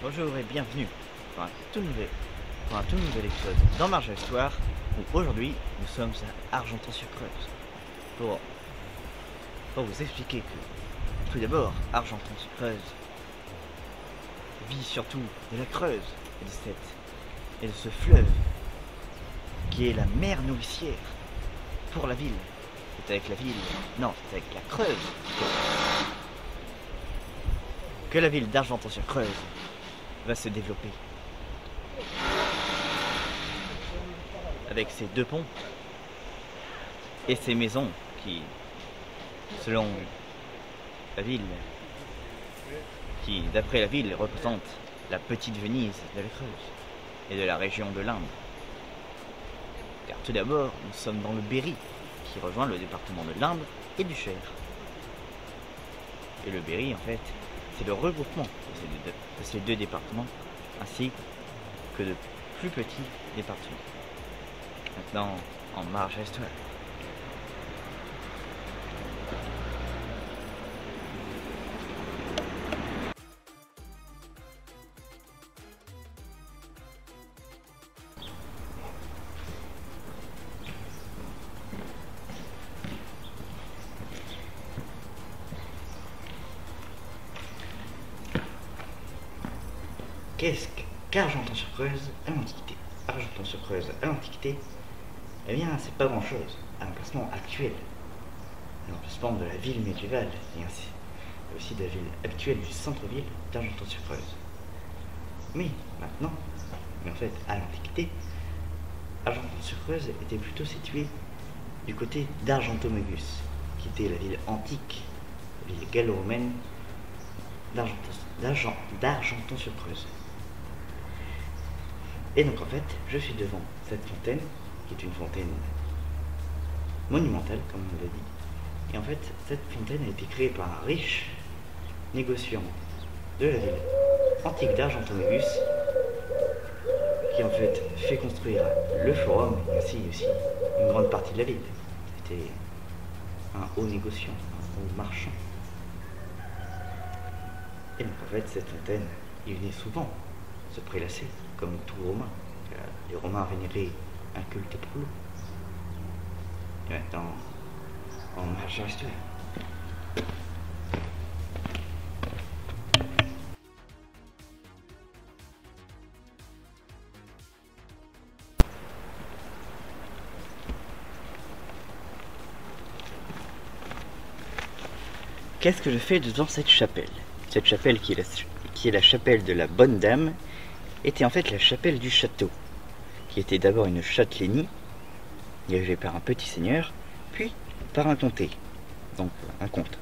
Bonjour et bienvenue pour un tout nouvel épisode dans Marge à l'Histoire, où aujourd'hui nous sommes à Argenton-sur-Creuse pour vous expliquer que tout d'abord Argenton-sur-Creuse vit surtout de la Creuse et de ce fleuve qui est la mer nourricière pour la ville. C'est avec la ville, non, c'est avec la Creuse que la ville d'Argenton-sur-Creuse va se développer. Avec ses deux ponts et ses maisons qui, selon la ville, qui d'après la ville représente la petite Venise de la Creuse et de la région de l'Indre. Car tout d'abord, nous sommes dans le Berry, qui rejoint le département de l'Indre et du Cher. Et le Berry, en fait, c'est le regroupement de ces deux départements, ainsi que de plus petits départements. Maintenant, en marge à l'histoire. Qu'est-ce qu'Argenton-sur-Creuse à l'Antiquité? Argenton-sur-Creuse à l'Antiquité, eh bien, c'est pas grand-chose à l'emplacement actuel, à l'emplacement de la ville médiévale, et ainsi aussi de la ville habituelle du centre-ville d'Argenton-sur-Creuse. Mais maintenant, en fait, à l'Antiquité, Argenton-sur-Creuse était plutôt située du côté d'Argentomégus, qui était la ville antique, la ville gallo-romaine d'Argenton-sur-Creuse. Et donc en fait, je suis devant cette fontaine, qui est une fontaine monumentale, comme on l'a dit. Et en fait, cette fontaine a été créée par un riche négociant de la ville antique d'Argentomégus, qui en fait construire le forum, et ainsi aussi une grande partie de la ville. C'était un haut négociant, un haut marchand. Et donc en fait, cette fontaine, il venait souvent se prélasser, comme tout Romain. Les Romains vénéraient un culte pour l'eau. Et maintenant, on marche à l'histoire. Qu'est-ce que je fais devant cette chapelle? Cette chapelle qui est la chapelle de la Bonne Dame était en fait la chapelle du château, qui était d'abord une châtellenie, dirigée par un petit seigneur, puis par un comté, donc un comte.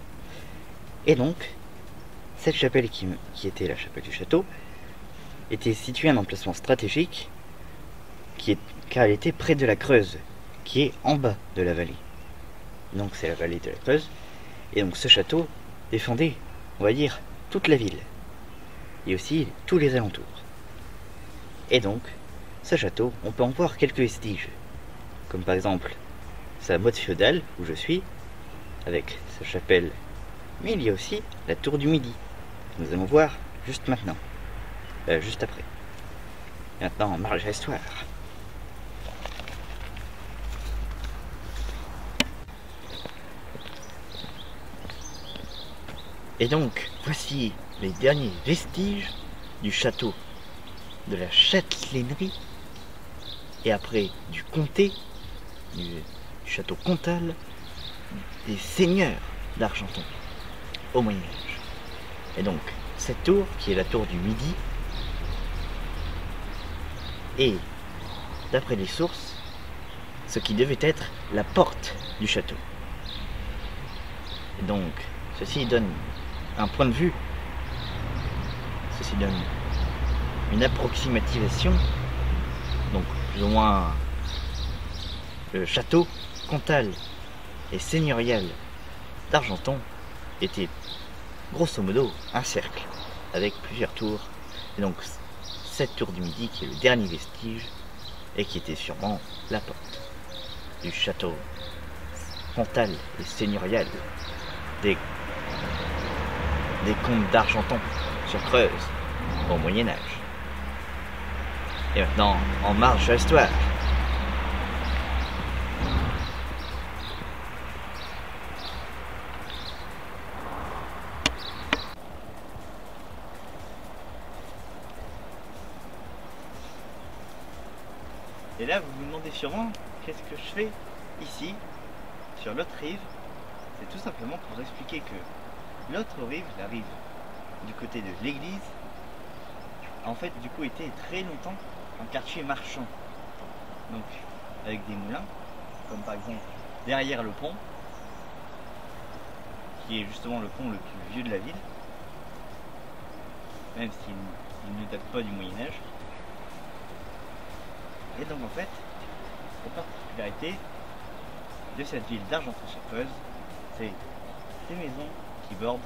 Et donc, cette chapelle qui était la chapelle du château, était située à un emplacement stratégique, car elle était près de la Creuse, qui est en bas de la vallée. Donc c'est la vallée de la Creuse, et donc ce château défendait, on va dire, toute la ville, et aussi tous les alentours. Et donc, ce château, on peut en voir quelques vestiges, comme par exemple sa motte féodale, où je suis, avec sa chapelle, mais il y a aussi la tour du Midi, que nous allons voir juste maintenant, juste après. Maintenant, marge à l'histoire. Et donc, voici les derniers vestiges du château, de la châtellenie, et après du comté, du château comtal, des seigneurs d'Argenton, au Moyen-Âge. Et donc, cette tour, qui est la tour du Midi, est, d'après les sources, ce qui devait être la porte du château. Et donc, ceci donne un point de vue, ceci donne une approximativation, donc plus ou moins le château comtal et seigneurial d'Argenton était grosso modo un cercle avec plusieurs tours, et donc cette tour du Midi qui est le dernier vestige et qui était sûrement la porte du château comtal et seigneurial des comtes d'Argenton sur Creuse. au Moyen-Âge. Et maintenant, on marche à l'histoire. Et là, vous vous demandez sûrement, qu'est-ce que je fais ici, sur l'autre rive? C'est tout simplement pour vous expliquer que l'autre rive, la rive du côté de l'église, en fait, du coup, était très longtemps un quartier marchand. Donc, avec des moulins, comme par exemple derrière le pont, qui est justement le pont le plus vieux de la ville, même s'il ne date pas du Moyen-Âge. Et donc en fait, la particularité de cette ville d'Argenton-sur-Creuse, c'est ces maisons qui bordent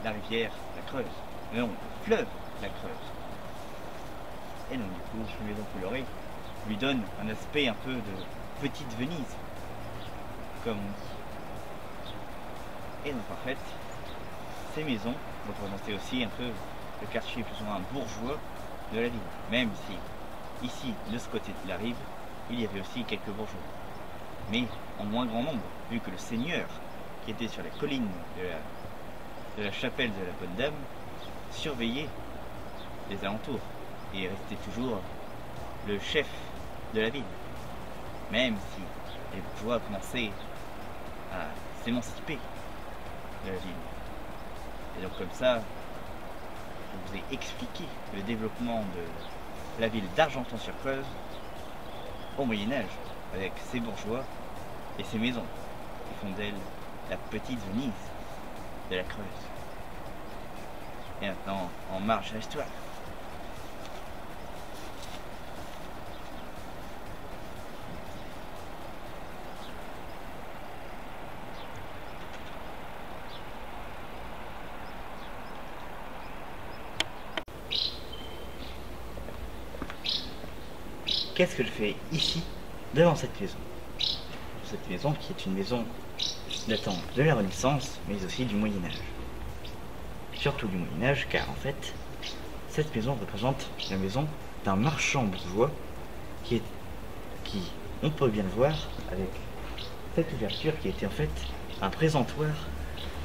la rivière, la Creuse, mais non, le fleuve, la Creuse. Et donc du coup, ces maisons colorées lui donnent un aspect un peu de petite Venise, comme on dit. Et donc en fait, ces maisons représentaient aussi un peu le quartier plus ou moins bourgeois de la ville, même si ici, de ce côté de la rive, il y avait aussi quelques bourgeois, mais en moins grand nombre, vu que le seigneur, qui était sur la colline de la chapelle de la Bonne Dame, surveillait les alentours, et restait toujours le chef de la ville, même si les bourgeois commençaient à s'émanciper de la ville. Et donc comme ça, je vous ai expliqué le développement de la ville d'Argenton-sur-Creuse au Moyen-Âge, avec ses bourgeois et ses maisons, qui font d'elle la petite Venise de la Creuse. Et maintenant, on marche à l'histoire. Qu'est-ce que je fais ici, devant cette maison? Cette maison qui est une maison datant de la Renaissance, mais aussi du Moyen-Âge. Surtout du Moyen-Âge, car en fait, cette maison représente la maison d'un marchand bourgeois qui, on peut bien le voir, avec cette ouverture qui était en fait un présentoir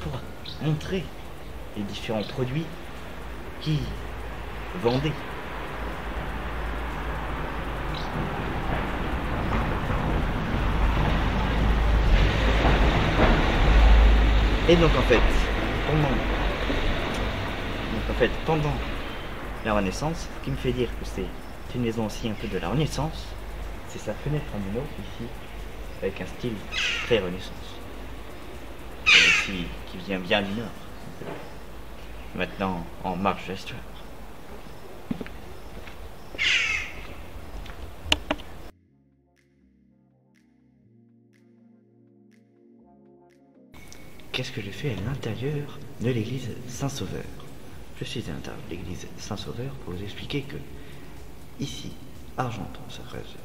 pour montrer les différents produits qu'il vendait. Et donc en fait, pendant la Renaissance, ce qui me fait dire que c'est une maison aussi un peu de la Renaissance, c'est sa fenêtre en meneau ici, avec un style très Renaissance, et aussi qui vient bien du nord. Maintenant, en marche de l'histoire. Qu'est-ce que j'ai fait à l'intérieur de l'église Saint-Sauveur? Je suis à l'intérieur de l'église Saint-Sauveur pour vous expliquer que, ici, Argenton-sur-Creuse,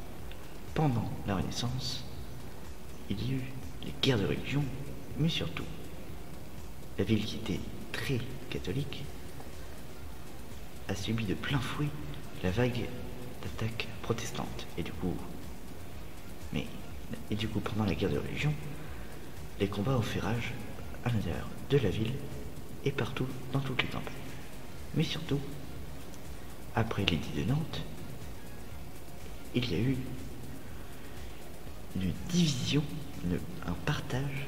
pendant la Renaissance, il y a eu les guerres de religion, mais surtout, la ville qui était très catholique a subi de plein fouet la vague d'attaques protestantes. Et du coup, pendant la guerre de religion, les combats ont fait rage à l'intérieur de la ville et partout dans toutes les campagnes. Mais surtout, après l'édit de Nantes, il y a eu une division, un partage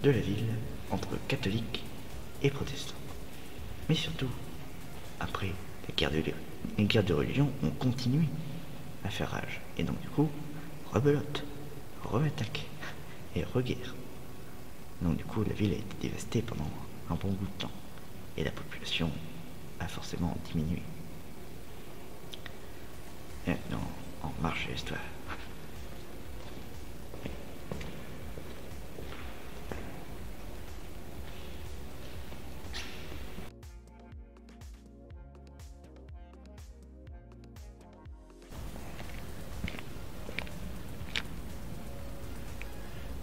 de la ville entre catholiques et protestants. Mais surtout, après les guerres de religion ont continué à faire rage. Et donc du coup, rebelote, re-attaque et re-guerre. Donc du coup, la ville a été dévastée pendant un bon bout de temps. Et la population a forcément diminué. Et maintenant, on marche à l'histoire.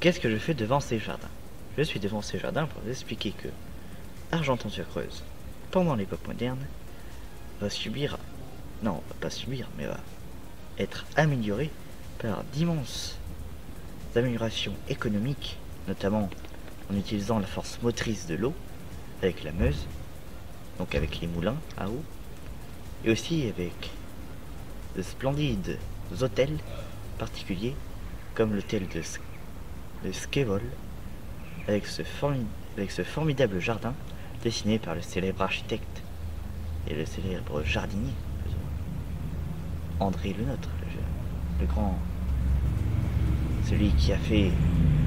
Qu'est-ce que je fais devant ces jardins? Je suis devant ces jardins pour vous expliquer que Argenton-sur-Creuse, pendant l'époque moderne, va subir, non, va pas subir, mais va être amélioré par d'immenses améliorations économiques, notamment en utilisant la force motrice de l'eau avec la Meuse, donc avec les moulins à eau, et aussi avec de splendides hôtels particuliers comme l'hôtel de Skevoll, avec ce formidable jardin dessiné par le célèbre architecte et le célèbre jardinier, plus ou moins, André Le Nôtre, le grand, celui qui a fait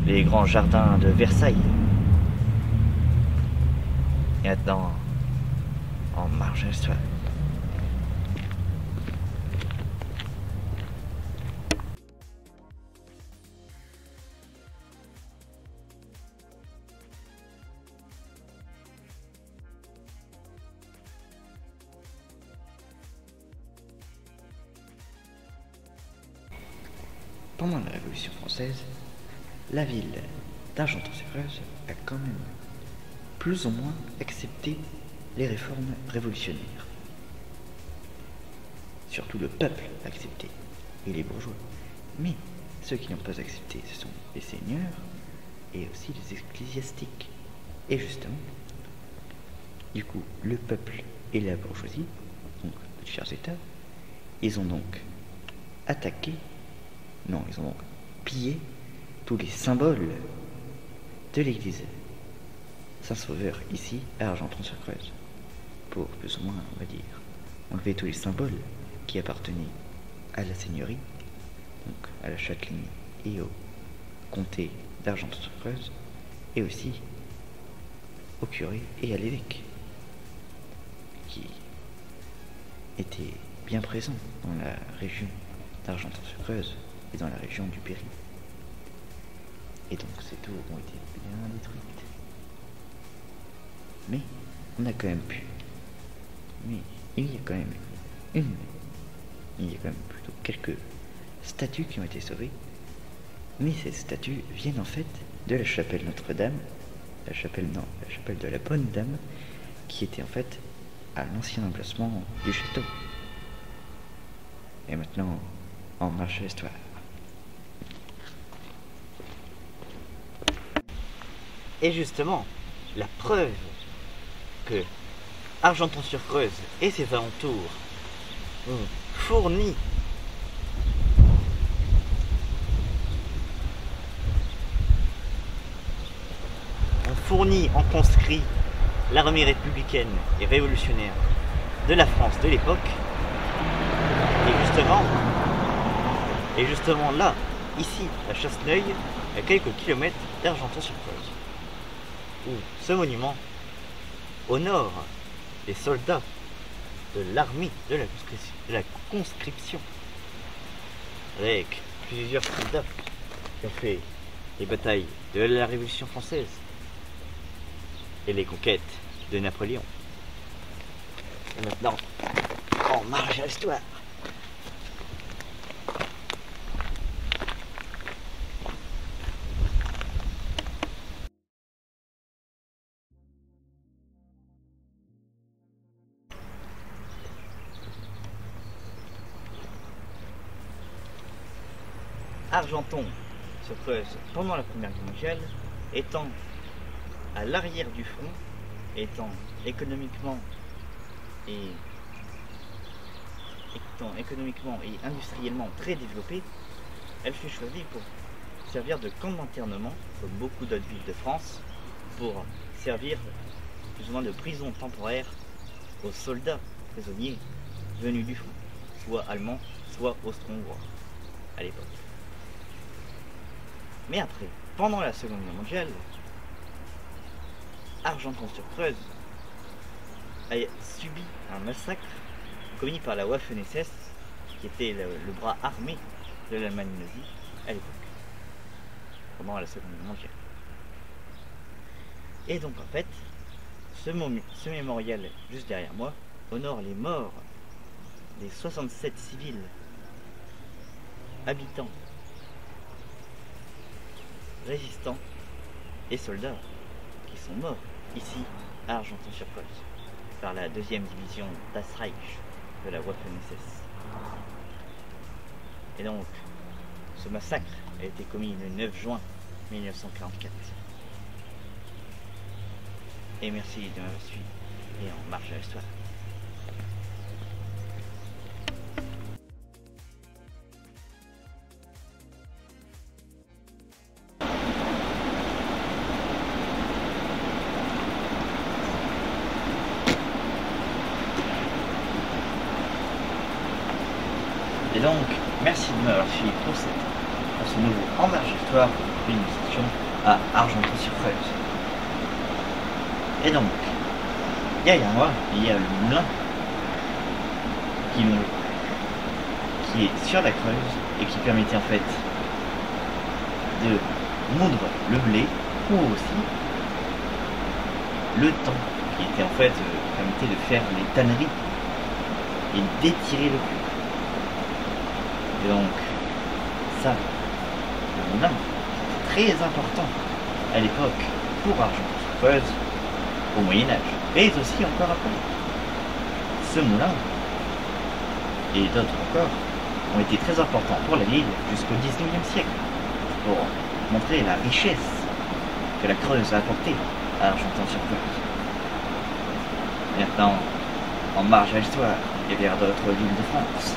les grands jardins de Versailles. Et maintenant, en marge à soi. Pendant la Révolution française, la ville d'Argenton-sur-Creuse a quand même plus ou moins accepté les réformes révolutionnaires. Surtout le peuple a accepté, et les bourgeois. Mais ceux qui n'ont pas accepté, ce sont les seigneurs et aussi les ecclésiastiques. Et justement, du coup, le peuple et la bourgeoisie, donc de chers États, ils ont donc attaqué, non, ils ont donc pillé tous les symboles de l'église Saint-Sauveur ici à Argenton-sur-Creuse, pour plus ou moins, on va dire, enlever tous les symboles qui appartenaient à la seigneurie, donc à la châtellenie et au comté d'Argenton-sur-Creuse, et aussi au curé et à l'évêque, qui étaient bien présents dans la région d'Argenton-sur-Creuse et dans la région du Berry. Et donc ces tours ont été bien détruites. Mais on a quand même pu. Mais il y a quand même plutôt quelques statues qui ont été sauvées. Mais ces statues viennent en fait de la chapelle Notre-Dame, la chapelle de la Bonne Dame, qui était en fait à l'ancien emplacement du château. Et maintenant, en marche à l'histoire. Et justement, la preuve que Argenton-sur-Creuse et ses alentours ont fourni en conscrits l'armée républicaine et révolutionnaire de la France de l'époque. Et justement là, ici, à Chasseneuil, à quelques kilomètres d'Argenton-sur-Creuse, où ce monument honore les soldats de l'armée de la conscription, avec plusieurs soldats qui ont fait les batailles de la Révolution française et les conquêtes de Napoléon. Et maintenant, en marche à l'histoire. Argenton-sur-Creuse pendant la Première Guerre mondiale, étant à l'arrière du front, étant économiquement et industriellement très développée, elle fut choisie pour servir de camp d'internement, comme beaucoup d'autres villes de France, pour servir plus ou moins de prison temporaire aux soldats prisonniers venus du front, soit allemands, soit austro-hongrois à l'époque. Mais après, pendant la Seconde Guerre mondiale, Argenton-sur-Creuse a subi un massacre commis par la Waffen-SS, qui était le bras armé de l'Allemagne nazie à l'époque, pendant la Seconde Guerre mondiale. Et donc en fait, ce mémorial juste derrière moi honore les morts des 67 civils habitants, résistants et soldats qui sont morts ici à Argenton-sur-Creuse. par la 2e division Das Reich de la Waffen-SS. Et donc, ce massacre a été commis le 9 juin 1944. Et merci de m'avoir suivi, et en marche à l'histoire. Et donc, merci de m'avoir suivi pour ce nouveau En marche d'histoire, une émission à Argenton-sur-Creuse. Et donc, derrière moi, il y a le moulin qui est sur la Creuse et qui permettait en fait de moudre le blé ou aussi le temps qui était en fait permettait de faire les tanneries et d'étirer le cuir. Et donc, ça, le moulin, très important à l'époque pour Argenton-sur-Creuse, au Moyen-Âge, et aussi encore après. Ce moulin, et d'autres encore, ont été très importants pour la ville jusqu'au XIXe siècle, pour montrer la richesse que la Creuse a apportée à Argenton-sur-Creuse. Maintenant, en marge à l'histoire et vers d'autres villes de France.